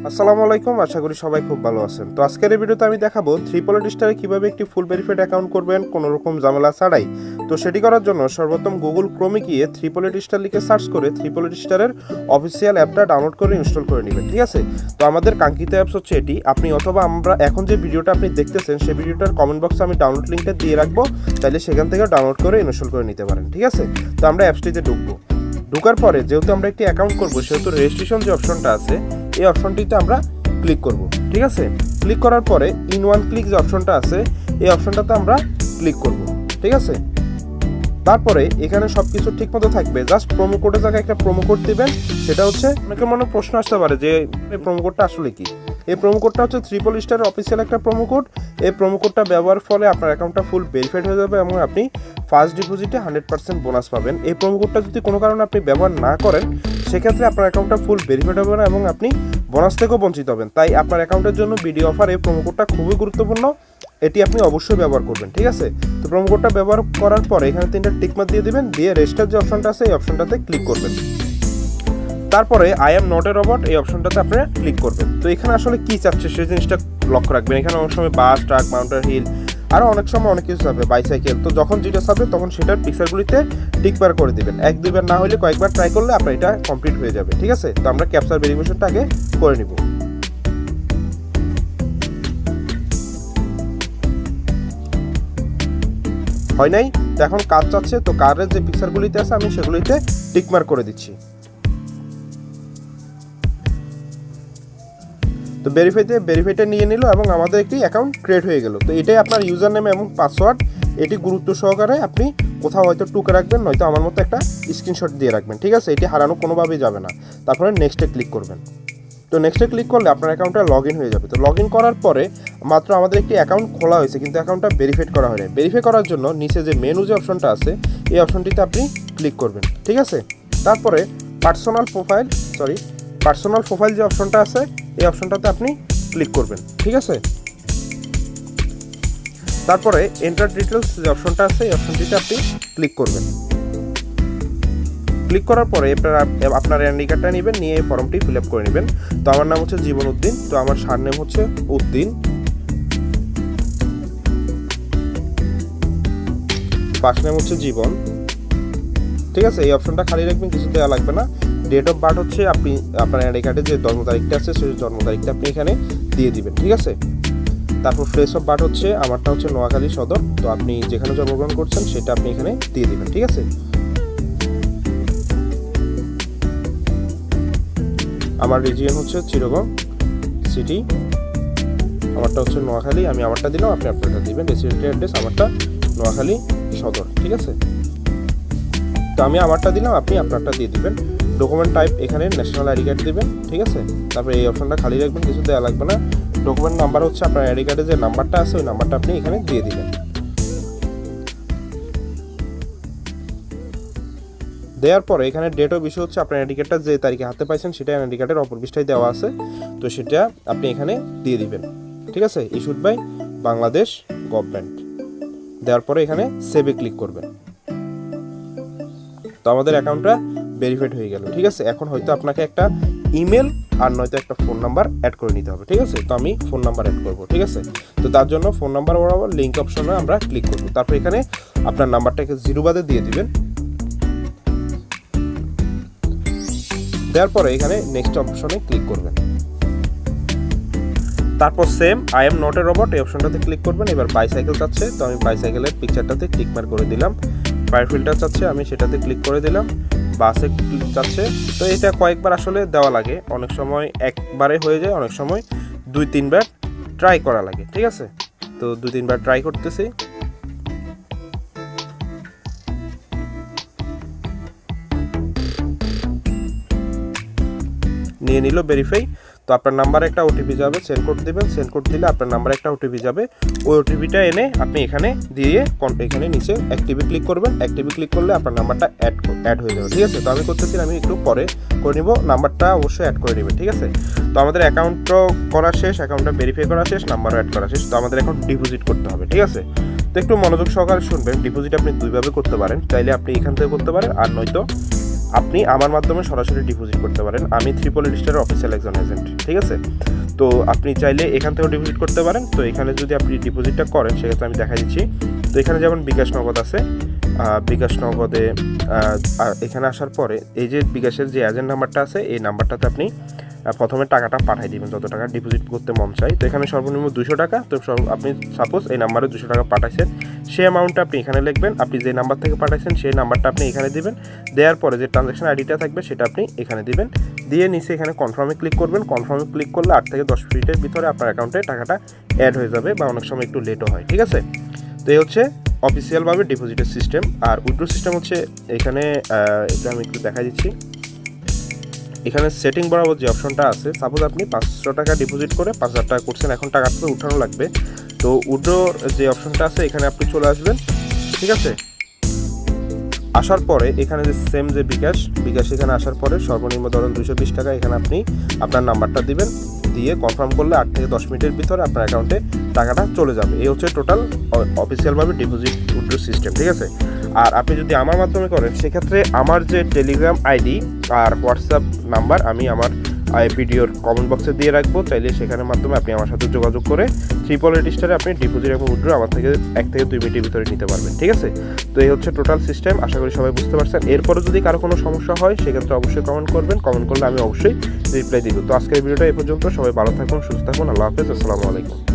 আসসালামু আলাইকুম, আশা করি সবাই খুব ভালো আছেন। তো আজকের এই ভিডিওতে আমি দেখাবো ট্রিপলেট স্টারে কিভাবে একটি ফুল ভেরিফাইড অ্যাকাউন্ট করবেন কোনো রকম ঝামেলা ছাড়াই। তো সেটি করার জন্য সর্বপ্রথম গুগল ক্রোমে গিয়ে ট্রিপলেট স্টার লিখে সার্চ করে ট্রিপলেট স্টারের অফিসিয়াল অ্যাপটা ডাউনলোড করে ইনস্টল করে নেবেন, ঠিক আছে। তো আমাদের কাঙ্ক্ষিত অ্যাপস হচ্ছে এটি। আপনি অথবা আমরা এখন যে ভিডিওটা আপনি দেখতেছেন সেই ভিডিওটার কমেন্ট বক্সে আমি ডাউনলোড লিঙ্কটা দিয়ে রাখবো, তাহলে সেখান থেকে ডাউনলোড করে ইনস্টল করে নিতে পারেন, ঠিক আছে। তো আমরা অ্যাপসটিতে ঢুকার পরে যেহেতু আমরা একটি অ্যাকাউন্ট করবো সেহেতু রেজিস্ট্রেশন যে অপশনটা আছে এই অপশনটিতে আমরা ক্লিক করব, ঠিক আছে। ক্লিক করার পরে ইন ওয়ান ক্লিক যে অপশনটা আছে এই অপশনটাতে আমরা ক্লিক করব, ঠিক আছে। তারপরে এখানে সব কিছু ঠিকমতো থাকবে, জাস্ট প্রোমো কোডের জায়গায় একটা প্রোমো কোড দিবেন। সেটা হচ্ছে অনেকের মনে প্রশ্ন আসতে পারে যে এই প্রোমো কোডটা আসলে কি। এই প্রোমো কোডটা হচ্ছে ট্রিপল স্টারের অফিসিয়াল একটা প্রোমো কোড। এই প্রোমো কোডটা ব্যবহারের ফলে আপনার অ্যাকাউন্টটা ফুল ভেরিফাইড হয়ে যাবে এবং আপনি ফার্স্ট ডিপোজিটে 100% বোনাস পাবেন। এই প্রোমো কোডটা যদি কোনো কারণে আপনি ব্যবহার না করেন সেক্ষেত্রে আপনার অ্যাকাউন্টটা ফুল ভেরিফাইড হবে না এবং আপনি বোনাস থেকেও বঞ্চিত হবেন। তাই আপনার অ্যাকাউন্টের জন্য বিডি অফার এই প্রোমো কোডটা খুবই গুরুত্বপূর্ণ, এটি আপনি অবশ্যই ব্যবহার করবেন, ঠিক আছে। তো প্রোমো কোডটা ব্যবহার করার পরে এখানে 3টা টিকমার্ক দিয়ে দিবেন, দিয়ে রেজিস্টার যে অপশনটা আছে এই অপশনটাতে ক্লিক করবেন। তারপরে I am not a robot এই অপশনটাতে আপনারা ক্লিক করবেন। তো এখানে আসলে কি চাচ্ছে সেই জিনিসটা লক্ষ্য রাখবেন। এখানে অনেক সময় বাস, ট্রাক, মাউন্টেন হিল আরও অনেক সময় অনেক কিছু চাবে, বাইসাইকেল। তো যখন যেটা চাবে তখন সেটার পিকচারগুলিতে টিকবার করে দিবেন। 1-2বার না হলে কয়েকবার ট্রাই করলে আপনার এটা কমপ্লিট হয়ে যাবে, ঠিক আছে। তো আমরা ক্যাপচার ভেরিফিকেশনটা আগে করে নিব। হয় নাই, তো এখন কাজ চাচ্ছে। তো কারের যে পিকচারগুলিতে আছে আমি সেগুলিতে টিকমার্ক করে দিচ্ছি। তো ভেরিফাইটা নিয়ে নিল এবং আমাদের একটি অ্যাকাউন্ট ক্রিয়েট হয়ে গেল। তো এটাই আপনার ইউজার নেম এবং পাসওয়ার্ড। এটি গুরুত্ব সহকারে আপনি কোথাও হয়তো টুকে রাখবেন, নয়তো আমার মতো একটা স্ক্রিনশট দিয়ে রাখবেন, ঠিক আছে। এটি হারানো কোনোভাবেই যাবে না। তারপরে নেক্সটে ক্লিক করবেন। তো নেক্সটে ক্লিক করলে আপনার অ্যাকাউন্টটা লগ ইন হয়ে যাবে। তো লগ ইন করার পরে মাত্র আমাদের একটি অ্যাকাউন্ট খোলা হয়েছে কিন্তু অ্যাকাউন্টটা ভেরিফাইড করা হয়নি। ভেরিফাই করার জন্য নিচে যে মেনু যে অপশনটা আছে এই অপশনটিতে আপনি ক্লিক করবেন, ঠিক আছে। তারপরে পার্সোনাল প্রোফাইল যে অপশনটা আছে এই অপশনটাতে আপনি ক্লিক করবেন, ঠিক আছে। তারপরে এন্টার ডিটেলস যে অপশনটা আছে এই অপশনটিতে আপনি ক্লিক করবেন। ক্লিক করার পরে আপনার এনআইডি কার্ডটা নেবেন, নিয়ে এই ফর্মটি ফিল আপ করে নেবেন। তো আমার নাম হচ্ছে জীবন উদ্দিন, তো আমার সারনেম হচ্ছে উদ্দিন, ফার্স্ট নেম হচ্ছে জীবন, ঠিক আছে। এই অপশনটা খালি রাখবেন, কিছু দেওয়া লাগবে না। ডেট অফ বার্থ হচ্ছে আপনি আপনার এনআইডি কার্ডে যে জন্ম তারিখটা আছে সেই জন্ম তারিখটা আপনি এখানে দিয়ে দিবেন, ঠিক আছে। তারপর প্লেস অফ বার্থ হচ্ছে আমারটা হচ্ছে নোয়াখালী সদর, তো আপনি যেখানে জন্মগ্রহণ করছেন সেটা আপনি এখানে দিয়ে দিবেন, ঠিক আছে। আমার রিজিয়ন হচ্ছে চিরগং সিটি, আমারটা হচ্ছে নোয়াখালী, আমি আমারটা দিলাম, আপনি আপনারটা দিবেন। রেসিডেন্ট অ্যাড্রেস আমারটা নোয়াখালী সদর, ঠিক আছে। তো আমি আমারটা দিলাম, আপনি আপনারটা দিয়ে দিবেন। ডকুমেন্ট টাইপ এখানে ন্যাশনাল আইডি কার্ড দিবেন, ঠিক আছে। তারপরে এই অপশনটা খালি রাখবেন, কিছু দেওয়া লাগবে না। ডকুমেন্ট নাম্বার হচ্ছে আপনার আইডি কার্ডে যে নাম্বারটা আছে ওই নাম্বারটা আপনি এখানে দিয়ে দিবেন। দেওয়ার পরে এখানে ডেট অফ ইস্যু হচ্ছে আপনার আইডি কার্ডটা যে তারিখে হাতে পাইছেন সেটা আইডি কার্ডের অপর পৃষ্ঠায় দেওয়া আছে, তো সেটা আপনি এখানে দিয়ে দিবেন, ঠিক আছে। Issued by Bangladesh government. দেওয়ার পরে এখানে সেভে ক্লিক করবেন। তো আমাদের অ্যাকাউন্টটা ভেরিফাইড হয়ে গেল, ঠিক আছে। এখন হয়তো আপনাকে একটা ইমেল আর নয়তো একটা ফোন নাম্বার অ্যাড করে নিতে হবে, ঠিক আছে। তো আমি ফোন নাম্বার অ্যাড করবো, ঠিক আছে। তো তার জন্য ফোন নাম্বার বরাবর লিঙ্ক অপশনে আমরা ক্লিক করবো। তারপর এখানে আপনার নাম্বারটাকে 0 বাদে দিয়ে দিবেন। দেওয়ার পরে এখানে নেক্সট অপশনে ক্লিক করবেন। তারপর same I am not a robot এই অপশনটাতে ক্লিক করবেন। এবার বাইসাইকেল চাচ্ছে, তো আমি বাইসাইকেলের পিকচারটাতে ক্লিক মার করে দিলাম। ফায়ার ফিল্টার চাচ্ছে, আমি সেটাতে ক্লিক করে দিলাম। বাসে চাচ্ছে, তো এটা কয়েকবার আসলে দেওয়া লাগে, অনেক সময় একবারে হয়ে যায়, অনেক সময় 2-3বার ট্রাই করা লাগে, ঠিক আছে। তো 2-3বার ট্রাই করতেছি। নিয়ে নিল ভেরিফাই। তো আপনার নাম্বারে একটা ওটিপি যাবে, সেন্ড কোড দিবেন। সেন্ড কোড দিলে আপনার নাম্বারে একটা ওটিপি যাবে, ওই ওটিপিটা এনে আপনি এখানে দিয়ে এখানে নিচে অ্যাক্টিভে ক্লিক করবেন। অ্যাক্টিভে ক্লিক করলে আপনার নাম্বারটা অ্যাড হয়ে যাবে, ঠিক আছে। তো আমি করতেছি, আমি একটু পরে করে নিব, নাম্বারটা অবশ্যই অ্যাড করে নেবেন, ঠিক আছে। তো আমাদের অ্যাকাউন্টও করা শেষ, অ্যাকাউন্টটা ভেরিফাই করা শেষ, নাম্বারও অ্যাড করা শেষ। তো আমাদের এখন ডিপোজিট করতে হবে, ঠিক আছে। তো একটু মনোযোগ সহকারে শুনবেন। ডিপোজিট আপনি দুইভাবে করতে পারেন, চাইলে আপনি এখান থেকে করতে পারেন আর নয়তো আপনি আমার মাধ্যমে সরাসরি ডিপোজিট করতে পারেন। আমি ট্রিপল স্টারের অফিসিয়াল একজন এজেন্ট, ঠিক আছে? তো আপনি চাইলে এখান থেকেও ডিপোজিট করতে পারেন। তো এখানে যদি আপনি ডিপোজিটটা করেন সেক্ষেত্রে আমি দেখা দিচ্ছি। তো এখানে যেমন বিকাশ নগদ আছে, বিকাশ নগদে এখানে আসার পরে এই যে বিকাশের যে এজেন্ট নাম্বারটা আছে এই নাম্বারটাতে আপনি প্রথমে টাকাটা পাঠিয়ে দিবেন, যত টাকা ডিপোজিট করতে মন চাই। তো এখানে সর্বনিম্ন 200 টাকা। তো আপনি সাপোজ এই নাম্বারে 200 টাকা পাঠাইছেন, সেই অ্যামাউন্টটা আপনি এখানে লিখবেন। আপনি যে নাম্বার থেকে পাঠাইছেন সেই নাম্বারটা আপনি এখানে দিবেন। দেওয়ার পরে যে ট্রানজ্যাকশন আইডিটা থাকবে সেটা আপনি এখানে দিবেন। দিয়ে নিচে এখানে কনফার্মে ক্লিক করবেন। কনফার্মে ক্লিক করলে 8 থেকে 10 মিনিটের ভিতরে আপনার অ্যাকাউন্টে টাকাটা অ্যাড হয়ে যাবে, বা অনেক সময় একটু লেটও হয়, ঠিক আছে? তো এই হচ্ছে অফিসিয়ালভাবে ডিপোজিটের সিস্টেম। আর উইথড্র সিস্টেম হচ্ছে এখানে, এটা আমি একটু দেখা দিচ্ছি। এখানে সেটিং বরাবর যে অপশনটা আছে, সাপোজ আপনি 500 টাকা ডিপোজিট করে 5000 টাকা করছেন, এখন টাকাটা তো উঠানো লাগবে। তো উইথড্র যে অপশনটা আছে এখানে আপনি চলে আসবেন, ঠিক আছে? আসার পরে এখানে যে সেম যে বিকাশ এখানে আসার পরে সর্বনিম্ন ধরেন 220 টাকা এখানে আপনি আপনার নাম্বারটা দিবেন। দিয়ে কনফার্ম করলে 8 থেকে 10 মিনিটের ভিতরে আপনার অ্যাকাউন্টে টাকাটা চলে যাবে। এই হচ্ছে টোটাল অফিসিয়ালভাবে ডিপোজিট উইথড্র সিস্টেম, ঠিক আছে? আর আপনি যদি আমার মাধ্যমে করেন সেক্ষেত্রে আমার যে টেলিগ্রাম আইডি আর হোয়াটসঅ্যাপ নাম্বার আমি আমার ভিডিওর কমেন্ট বক্সে দিয়ে রাখবো। চাইলে সেখানের মাধ্যমে আপনি আমার সাথে যোগাযোগ করে ট্রিপল স্টারে আপনি ডিপোজিট এবং উইথড্র আমার থেকে 1 থেকে 2 মিনিটের ভিতরে নিতে পারবেন, ঠিক আছে? তো এই হচ্ছে টোটাল সিস্টেম। আশা করি সবাই বুঝতে পারছেন। এরপরে যদি কারো কোনো সমস্যা হয় সেক্ষেত্রে অবশ্যই কমেন্ট করবেন। কমেন্ট করলে আমি অবশ্যই রিপ্লাই দিব। তো আজকের ভিডিওটা এই পর্যন্ত। সবাই ভালো থাকুন, সুস্থ থাকুন। আল্লাহ হাফেজ, আসসালামু আলাইকুম।